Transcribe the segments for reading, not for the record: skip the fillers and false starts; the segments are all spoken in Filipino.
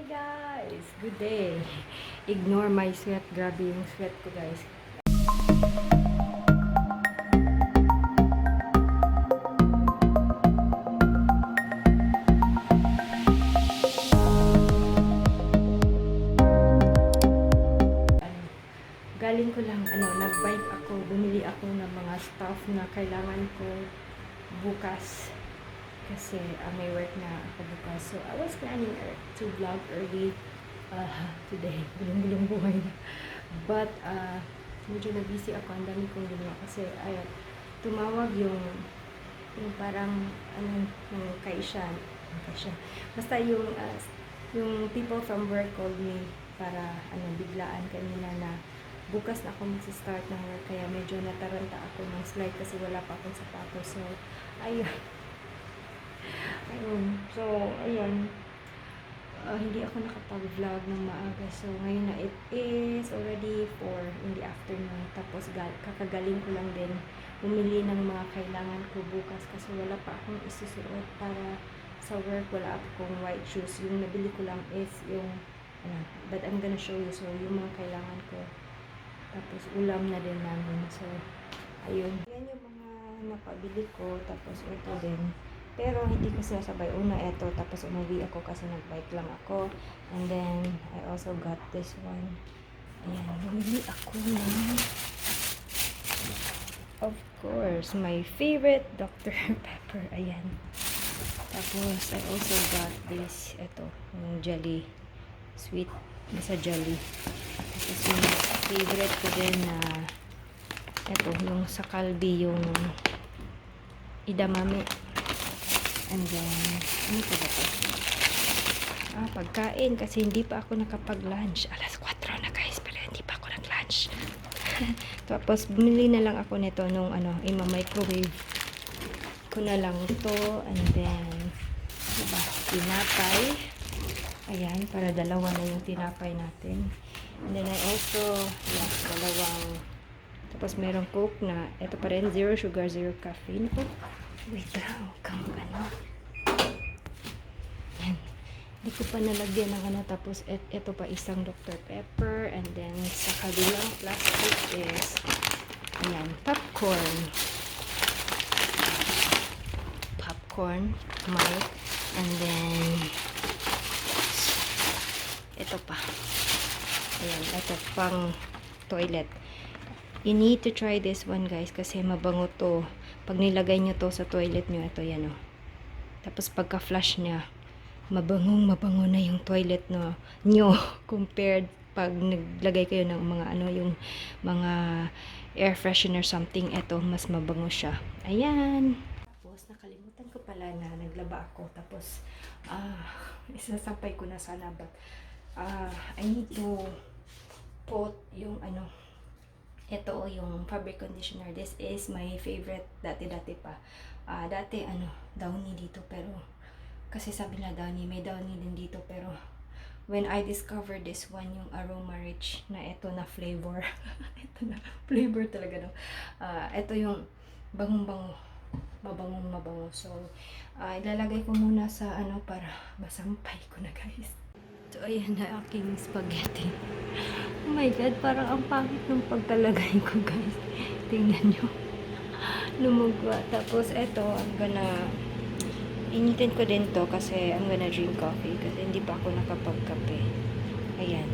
guys! Good day! Ignore my sweat. Grabe yung sweat ko guys. Galing ko lang, nag-bike ako, bumili ako ng mga stuff na kailangan ko bukas. Kasi may work na ako bukas. So, I was planning to vlog early today. Bulong-bulong buhay na. But, medyo na-busy ako. Ang dami kong ginawa. Kasi, tumawag yung parang, yung kaisyan. Basta yung people from work called me para, biglaan kanina na bukas na ako mag-start ng work. Kaya medyo nataranta ako ng slide kasi wala pa akong sapatos. So, ayun. So, ayan. Hindi ako nakapag-vlog ng maaga. So, ngayon na it is already 4 in the afternoon. Tapos, kakagaling ko lang din umili ng mga kailangan ko bukas kasi wala pa akong isusuot para sa work. Wala akong white shoes. Yung nabili ko lang is yung, but I'm gonna show you. So, yung mga kailangan ko. Tapos, ulam na din namin. So, ayun. Yan yung mga napabili ko. Tapos, ito din. Pero, hindi ko sinasabay. Una, ito. Tapos, umuwi ako kasi nag-bike lang ako. And then, I also got this one. Ayan. Bumili ako ng, of course, my favorite Dr. Pepper. Ayan. Tapos, I also got this. Ito. Yung jelly. Sweet. Nasa jelly. Tapos, yung favorite ko din na ito. Yung sa Calbee. Yung idamame. And then, ano pa ba ito? Pagkain. Kasi hindi pa ako nakapag-lunch. Alas 4 na guys. Pero hindi pa ako nag-lunch. Tapos, bumili na lang ako nito nung ima-microwave ko na lang ito. And then, diba? Tinapay. Ayan. Para dalawa na yung tinapay natin. And then, I also, dalawang. Tapos, merong Coke na. Ito pa rin. 0 sugar, 0 caffeine. Wait lang, yan. Hindi ko pa nalagyan ng tapos ito pa isang Dr. Pepper, and then sa kabilang plastic is ayan, popcorn milk, and then ito pa ayan, ito pang toilet. You need to try this one guys kasi mabango to. Pag nilagay nyo to sa toilet nyo, ito yan Tapos pagka-flush niya, mabango na yung toilet nyo compared pag naglagay kayo ng mga yung mga air freshener something, ito mas mabango siya. Ayan. Tapos nakalimutan ko pala na naglaba ako. Tapos isasampay ko na sana, but I need to put yung ito yung fabric conditioner. This is my favorite dati pa. Dati Downy dito, pero kasi sabi na may Downy din dito, pero when I discovered this one, yung Aroma Rich na ito na flavor. Ito na flavor talaga ito yung mabango. So ilalagay ko muna sa para masampay ko na guys. So, ayan na aking spaghetti. Oh my God, parang ang pangit ng pagtalagay ko, guys. Tingnan nyo. Lumugwa. Tapos, eto, initin ko din to kasi I'm gonna drink coffee kasi hindi pa ako nakapagkape. Ayan.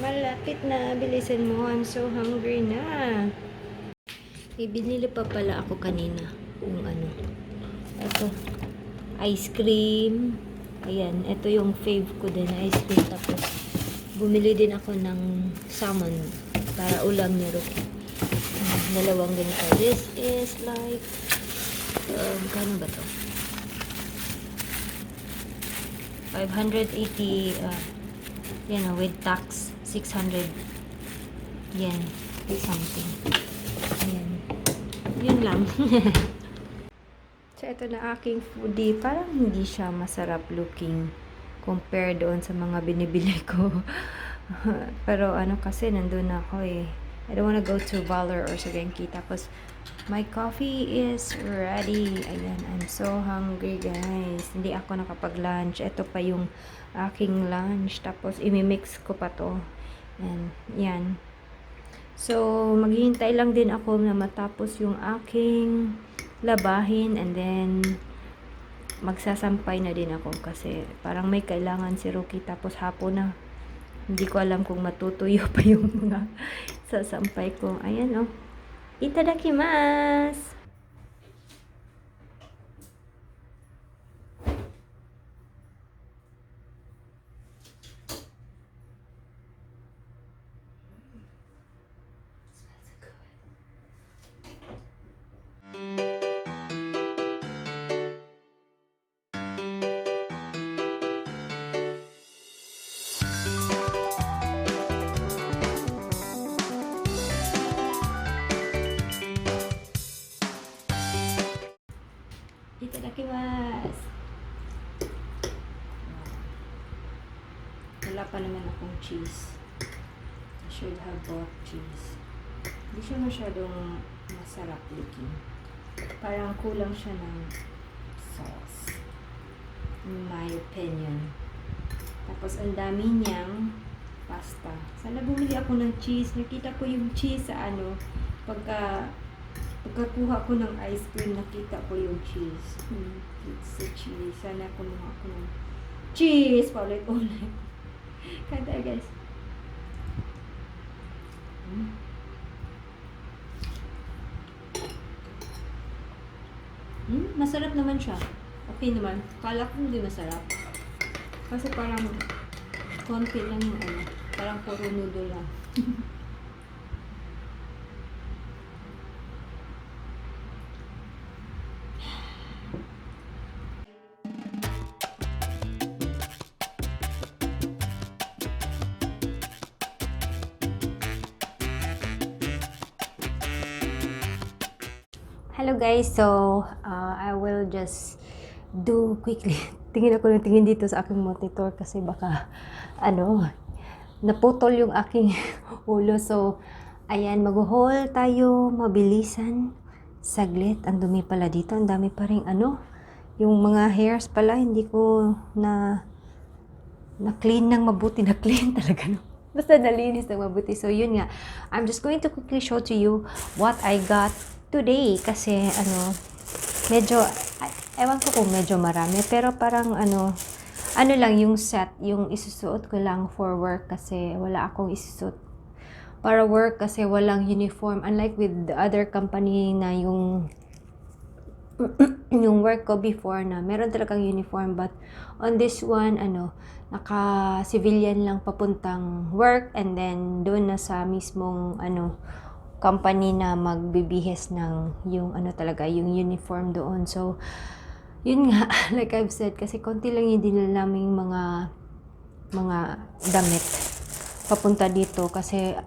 Malapit na. Bilisan mo. I'm so hungry na. Binili pa pala ako kanina. Yung eto. Ice cream. Ayan, ito yung fave ko din na ice cream. Tapos, bumili din ako ng salmon para ulam ni Rocky. Dalawang ganito. This is like, kano ba to? 580, with tax, 600 yen, something. Ayan. Yun lang. So, ito na aking foodie. Parang hindi siya masarap looking compare doon sa mga binibili ko. Pero kasi nandun ako I don't wanna go to Valor or sa Genki. Tapos, my coffee is ready. Ayan, I'm so hungry, guys. Hindi ako nakapag-lunch. Ito pa yung aking lunch. Tapos, imimix ko pa to. And, yan. So, maghihintay lang din ako na matapos yung aking labahin. And then, magsasampay na din ako. Kasi, parang may kailangan si Rookie. Tapos, hapon na. Hindi ko alam kung matutuyo pa yung mga sasampay ko. Ayan, oh. Itadakimasu! Itadakimasu! Wala pa naman akong cheese. I should have bought cheese. Hindi siya masyadong masarap looking. Parang kulang siya ng sauce. In my opinion. Tapos ang dami niyang pasta. Sana bumili ako ng cheese. Nakita ko yung cheese sa pagkakuha ko ng ice cream, nakita ko yung cheese. It's a cheese. Sana kumuha ko ng cheese. Paulit-ulit. Kaya guys. Masarap naman siya. Okay naman. Kala ko hindi masarap. Kasi parang konti lang yung parang puro noodle lang. Hello guys, so I will just do quickly. Tingin ako ng tingin dito sa aking monitor kasi baka naputol yung aking ulo. So ayan, mag-haul tayo mabilisan. Saglit, ang dumi pala dito. Ang dami pa rin yung mga hairs pala hindi ko na clean ng mabuti. Na clean talaga, no? Basta nalinis ng mabuti. So yun nga, I'm just going to quickly show to you what I got today kasi medyo ewan ko kung medyo marami pero parang lang yung set, yung isusuot ko lang for work kasi wala akong isusuot para work kasi walang uniform, unlike with the other company na yung work ko before na meron talagang uniform, but on this one naka civilian lang papuntang work and then doon na sa mismong company na magbibihis ng yung talaga, yung uniform doon. So, yun nga, like I've said, kasi konti lang yung dinala naming mga damit papunta dito kasi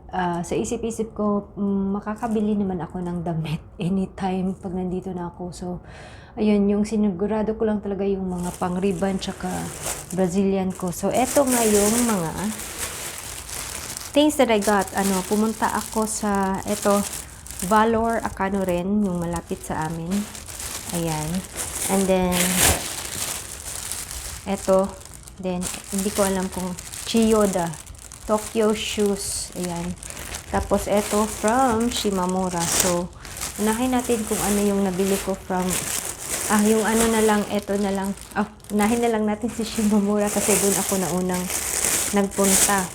sa isip-isip ko, makakabili naman ako ng damit anytime pag nandito na ako. So, ayun, yung sinigurado ko lang talaga yung mga pang-ribbon tsaka Brazilian ko. So, eto nga yung mga things that I got. Pumunta ako sa Valor Akano rin, yung malapit sa amin. Ayan. And then then hindi ko alam kung Chiyoda Tokyo shoes. Ayan. Tapos from Shimamura. So unahin natin kung ano yung nabili ko from yung na lang, na lang. Unahin na lang natin si Shimamura kasi doon ako naunang nagpunta.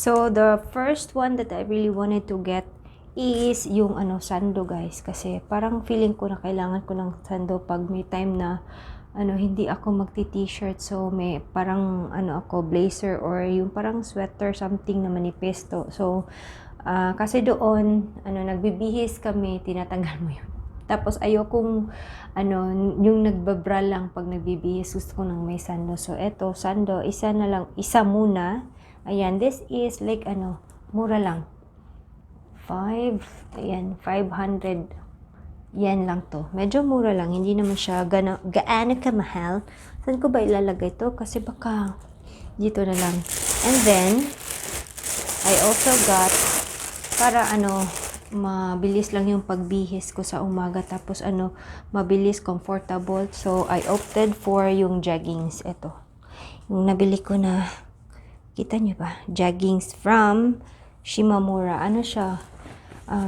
So, the first one that I really wanted to get is yung sando, guys. Kasi parang feeling ko na kailangan ko ng sando pag may time na hindi ako magti-t-shirt. So, may parang ako blazer or yung parang sweater something na manipesto. So, kasi doon nagbibihis kami, tinatanggal mo yun. Tapos ayokong yung nagbabra lang pag nagbibihis, gusto ko ng may sando. So, sando, isa muna. Ayan, this is like mura lang. 500 yan lang to. Medyo mura lang, hindi naman siya gaano kamahal. Saan ko ba ilalagay to? Kasi baka dito na lang. And then I also got para mabilis lang yung pagbihis ko sa umaga, tapos mabilis, comfortable. So I opted for yung jeggings. Ito yung nabili ko na, kita nyo ba, jeggings from Shimamura. Ano siya,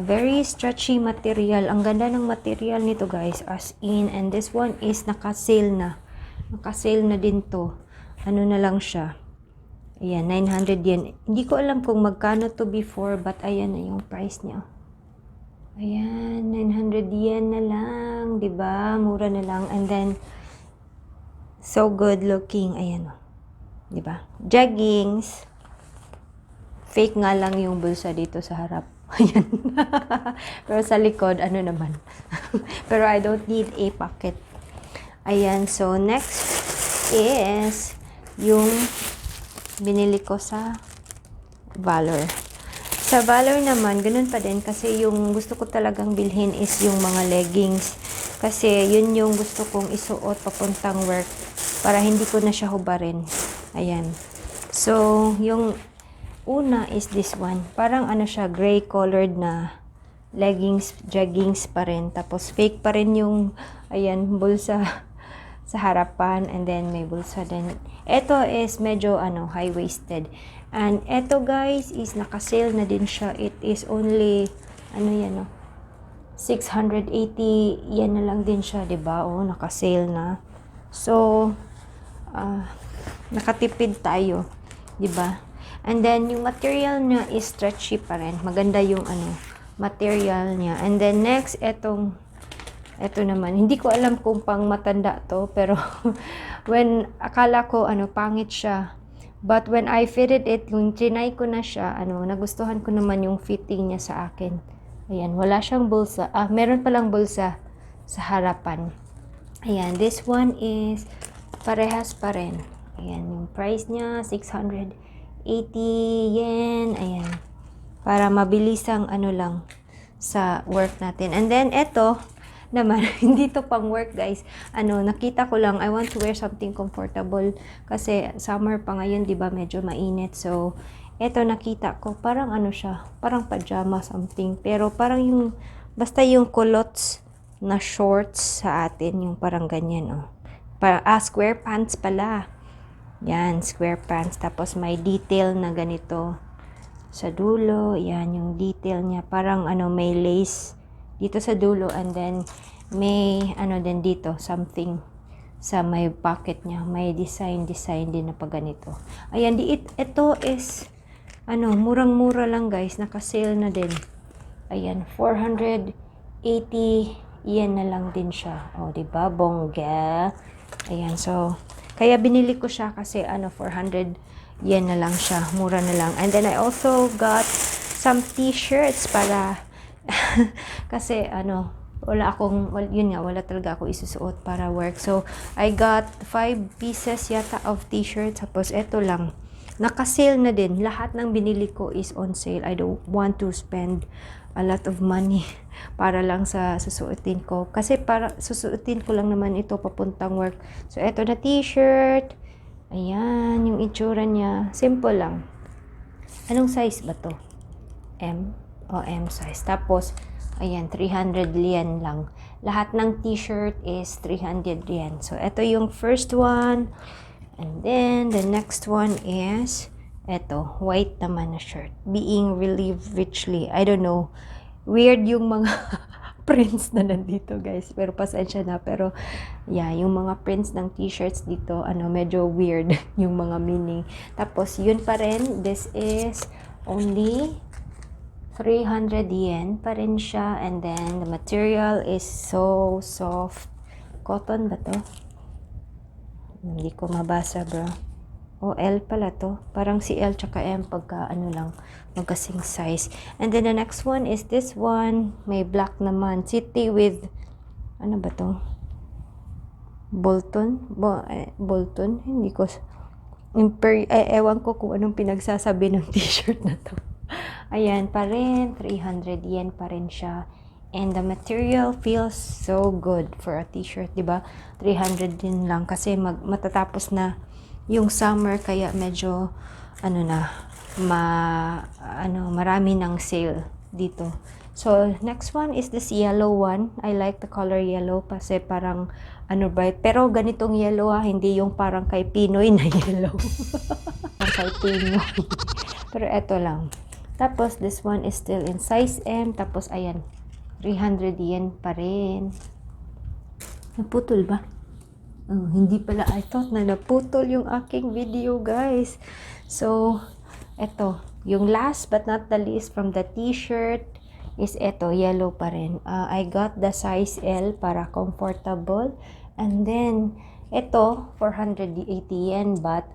very stretchy material. Ang ganda ng material nito guys, as in. And this one is naka-sale na din to. Ano na lang siya, ayan, 900 yen. Hindi ko alam kung magkano to before, but ayan na yung price niya. Ayan, 900 yen na lang, 'di ba? Mura na lang. And then so good looking. Ayan, 'di ba? Jeggings. Fake nga lang yung bulsa dito sa harap. Ayan. Pero sa likod, ano naman. Pero I don't need a pocket. Ayan, so next is yung binili ko sa Valor. Sa Valor naman, ganun pa din kasi yung gusto ko talagang bilhin is yung mga leggings. Kasi yun yung gusto kong isuot papuntang work para hindi ko na siya hubarin. Ayan. So, yung una is this one. Parang siya, gray colored na leggings, jeggings pa rin. Tapos fake pa rin yung, ayan, bulsa sa harapan, and then may bulsa din. Ito is medyo high-waisted. And ito guys is naka-sale na din siya. It is only 680 yen na lang din siya, 'di ba? Oh, naka-sale na. So nakatipid tayo, 'di ba? And then yung material niya is stretchy pa rin. Maganda yung material niya. And then next, eto naman, hindi ko alam kung pang matanda to, pero when akala ko pangit siya. But when I fitted it, yung trinay ko na siya, nagustuhan ko naman yung fitting niya sa akin. Ayan, wala siyang bulsa. Meron palang bulsa sa harapan. Ayan, this one is parehas pa rin. Ayan, yung price niya, 680 yen. Ayan, para mabilisang lang sa work natin. And then, eto naman, hindi to pang work guys. Nakita ko lang, I want to wear something comfortable kasi summer pa ngayon, 'di ba? Medyo mainit. So, eto nakita ko, parang siya, parang pajama something. Pero parang yung basta yung culottes na shorts sa atin, yung parang ganyan, square pants pala. Yan, square pants. Tapos may detail na ganito sa dulo. Yan, yung detail niya. Parang may lace dito sa dulo, and then may din dito, something sa may pocket niya. May design din na pa ganito. Ayan, ito is murang-mura lang guys. Naka-sale na din. Ayan, 480 yen na lang din siya. O, diba? Bongga. Ayan, so kaya binili ko siya kasi 400 yen na lang siya. Mura na lang. And then I also got some t-shirts para kasi wala talaga ako isusuot para work. So I got 5 pieces yata of t-shirts. Tapos eto lang, naka-sale na din. Lahat ng binili ko is on sale. I don't want to spend a lot of money para lang sa susuotin ko. Kasi para susuotin ko lang naman ito papuntang work. So eto na t-shirt. Ayan, yung itsura niya. Simple lang. Anong size ba to? M? O M size. Tapos, ayan, 300 yen lang. Lahat ng t-shirt is 300 yen. So, ito yung first one. And then, the next one is, ito, white naman na shirt. Being relieved richly. I don't know. Weird yung mga prints na nandito, guys. Pero pasensya na. Pero, yeah, yung mga prints ng t-shirts dito, medyo weird yung mga meaning. Tapos, yun pa rin. This is only 300 yen pa rin siya. And then, the material is so soft. Cotton ba to? Hindi ko mabasa, bro. O, L pala to. Parang si L tsaka M pagka lang, magkasing size. And then, the next one is this one. May black naman. City with, ano ba to? Bolton? Bolton? Hindi ko, ewan ko kung anong pinagsasabi ng t-shirt na to. Ayan pa rin, 300 yen pa rin siya. And the material feels so good for a t-shirt, 'di ba? 300 din lang kasi matatapos na yung summer, kaya medyo marami ng sale dito. So, next one is this yellow one. I like the color yellow kasi parang ano bright. Pero ganitong yellow hindi yung parang kay Pinoy na yellow. Parang kay Pinoy. Pero eto lang. Tapos, this one is still in size M. Tapos, ayan. 300 yen pa rin. Naputol ba? Oh, hindi pala. I thought na naputol yung aking video, guys. So, eto. Yung last but not the least from the t-shirt is eto, yellow pa rin. I got the size L para comfortable. And then, eto, 480 yen, but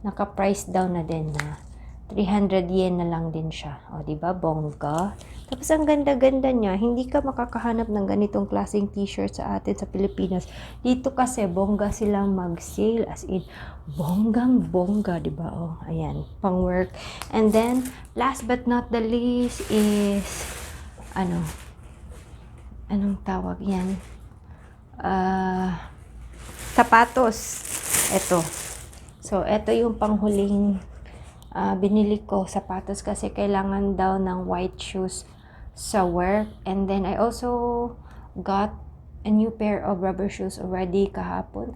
naka-price down na din na 300 yen na lang din siya. O, diba? Bongga. Tapos, ang ganda-ganda niya. Hindi ka makakahanap ng ganitong klaseng t-shirt sa atin sa Pilipinas. Dito kasi, bongga silang mag-sale. As in, bonggang-bongga, diba? O, ayan. Pang work. And then, last but not the least is, anong tawag yan? Sapatos. Ito. So, ito yung panghuling binili ko sapatos kasi kailangan daw ng white shoes sa work. And then I also got a new pair of rubber shoes already kahapon.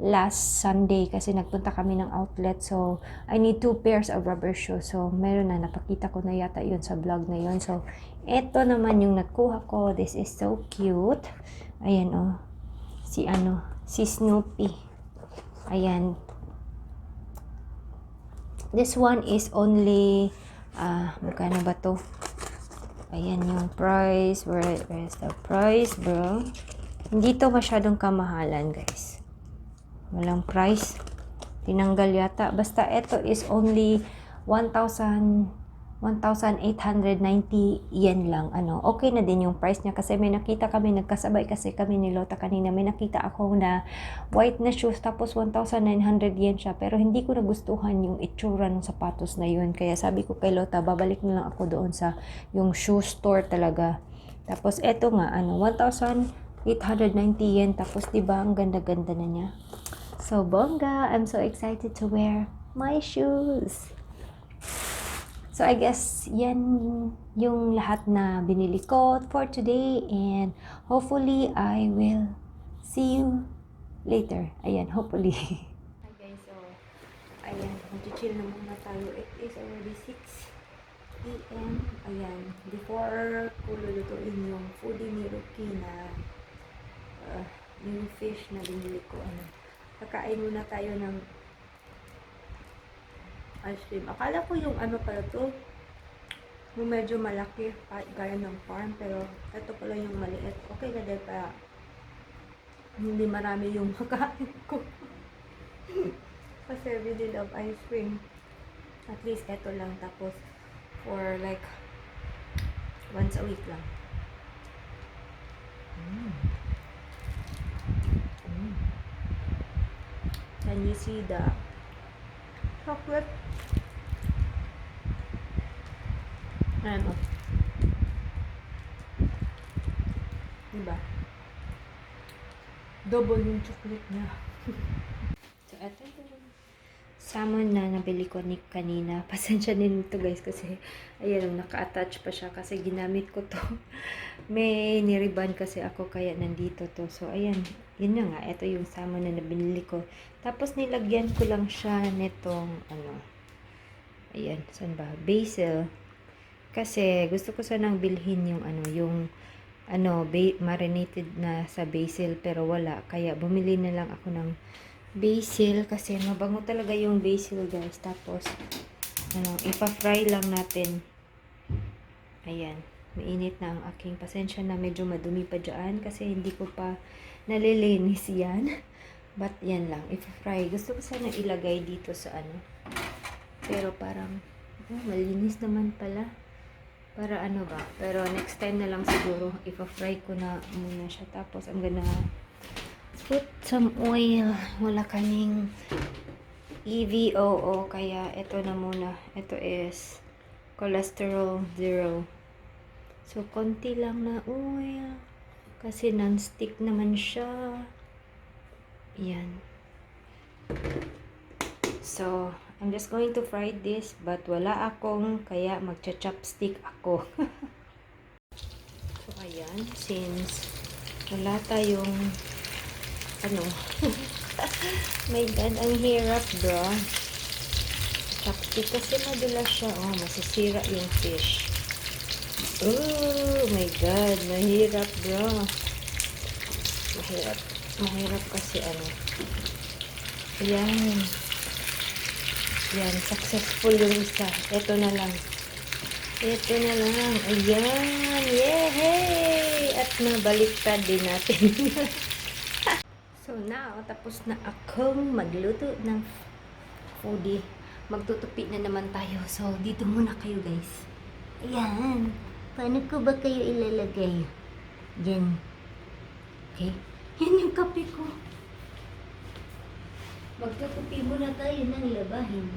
Last Sunday kasi nagpunta kami ng outlet. So, I need 2 pairs of rubber shoes. So, meron na. Napakita ko na yata yun sa vlog na yun. So, ito naman yung nakuha ko. This is so cute. Ayan, oh. Si Snoopy. Ayan. This one is only, magkano ba to? Ayan yung price. Where is the price, bro? Hindi to masyadong kamahalan, guys. Walang price. Tinanggal yata. Basta ito is only 1,890 yen lang. Okay na din yung price niya kasi may nakita kami, nagkasabay kasi kami ni Lota kanina. May nakita ako na white na shoes tapos 1,900 yen siya. Pero hindi ko nagustuhan yung itsura ng sapatos na yun. Kaya sabi ko kay Lota, babalik na lang ako doon sa yung shoe store talaga. Tapos eto nga, 1,890 yen. Tapos diba, ang ganda-ganda na niya. So, bongga. I'm so excited to wear my shoes. So, I guess, yan yung lahat na binili ko for today. And hopefully, I will see you later. Ayan, hopefully. Hi guys, so, ayan, mag-chill na muna tayo. It is already 6 p.m. Ayan, before ko lulutuin yung foodie ni Ruki na yung fish na binili ko. Kakain muna tayo ng ice cream. Akala ko yung pala to, yung medyo malaki, gaya ng farm, pero ito pala yung maliit. Okay na din pa hindi marami yung makain ko. Kasi I really love ice cream. At least ito lang, tapos for like once a week lang. Can you see the chocolate? Ano? Diba? Double yung chocolate niya. So, eto yung salmon na nabili ko ni kanina. Pasensya din ito guys kasi ayan, naka-attach pa siya kasi ginamit ko to. May niriban kasi ako kaya nandito to. So, ayan. Yun na nga. Ito yung salmon na nabili ko. Tapos nilagyan ko lang siya nitong ayan. Saan ba? Basil. Kasi gusto ko sanang bilhin yung marinated na sa basil pero wala. Kaya bumili na lang ako ng basil kasi mabango talaga yung basil guys. Tapos ipa-fry lang natin. Ayan. Mainit na ang aking pasensya na medyo madumi pa dyan kasi hindi ko pa nalilinis yan. But yan lang. Ipa-fry. Gusto ko sana ilagay dito sa pero parang malinis naman pala. Para ba? Pero next time na lang siguro ipa-fry ko na muna siya. Tapos I'm gonna put some oil. Wala kaming EVOO kaya ito na muna. Ito is cholesterol 0. So konti lang na oil kasi non-stick naman siya. Yan. So I'm just going to fry this, but wala akong, kaya magcha-chopstick ako. So, ayan, since wala tayong, ano, my God, ang hirap, bro. Chopstick kasi madulas siya, oh, masisira yung fish. Oh, my God, mahirap, bro. Mahirap kasi, ano. Ayan. Yan, successful yung isa. Ito na lang. Ito na lang. Ayan. Yay! At nabaliktad din natin. So now, tapos na akong magluto ng foodie. Magtutupi na naman tayo. So, dito muna kayo, guys. Ayan. Paano ko ba kayo ilalagay? Yan. Okay? Yan yung kape ko. Magtutupi muna tayo ng labahin.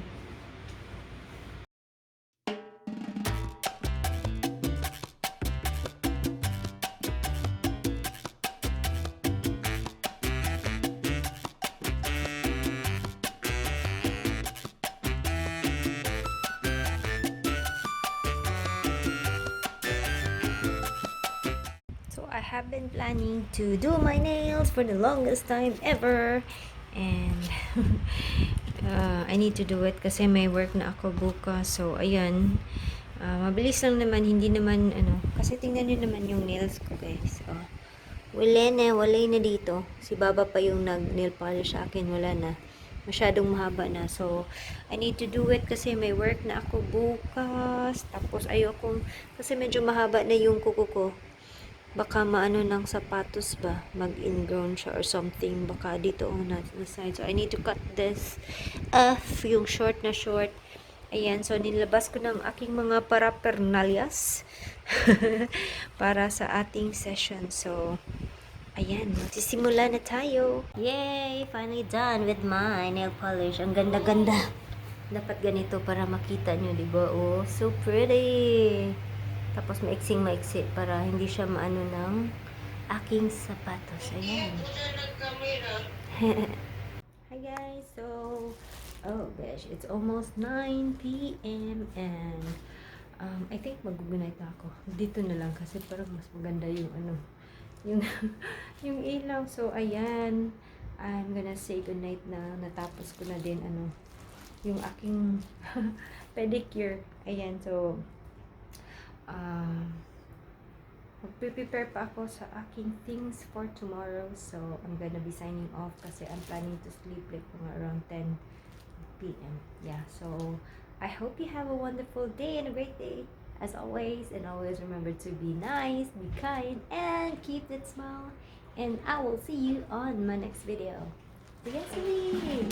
So I have been planning to do my nails for the longest time ever. And I need to do it kasi may work na ako bukas. So, ayan. Mabilis lang naman. Hindi naman, ano. Kasi tingnan nyo naman yung nails ko, guys. Oh. Wala na dito. Si Baba pa yung nag-nail polish sa akin. Wala na. Masyadong mahaba na. So, I need to do it kasi may work na ako bukas. Tapos, ayokong, kasi medyo mahaba na yung kuko ko. Baka maano ng sapatos ba, mag-ingrown siya or something, baka dito on the side. So I need to cut this off, yung short na short. Ayan, so nilabas ko ng aking mga parapernalyas para sa ating session. So ayan, magsisimula na tayo. Yay! Finally done with my nail polish. Ang ganda-ganda. Dapat ganito para makita nyo, diba? Oh, so pretty! Tapos maiksing-maiksi para hindi siya maano ng aking sapatos. Ayan. Hi guys! So, oh gosh, it's almost 9 p.m. and I think mag-good-night ako. Dito na lang kasi parang mas maganda yung ano, yung, yung ilaw. So, ayan. I'm gonna say goodnight na. Natapos ko na din ano, yung aking pedicure. Ayan, so, magpe-prepare pa ako sa aking things for tomorrow. So, I'm gonna be signing off kasi I'm planning to sleep like around 10 p.m. Yeah, so, I hope you have a wonderful day and a great day as always. And always remember to be nice, be kind, and keep that smile. And I will see you on my next video. See you guys soon.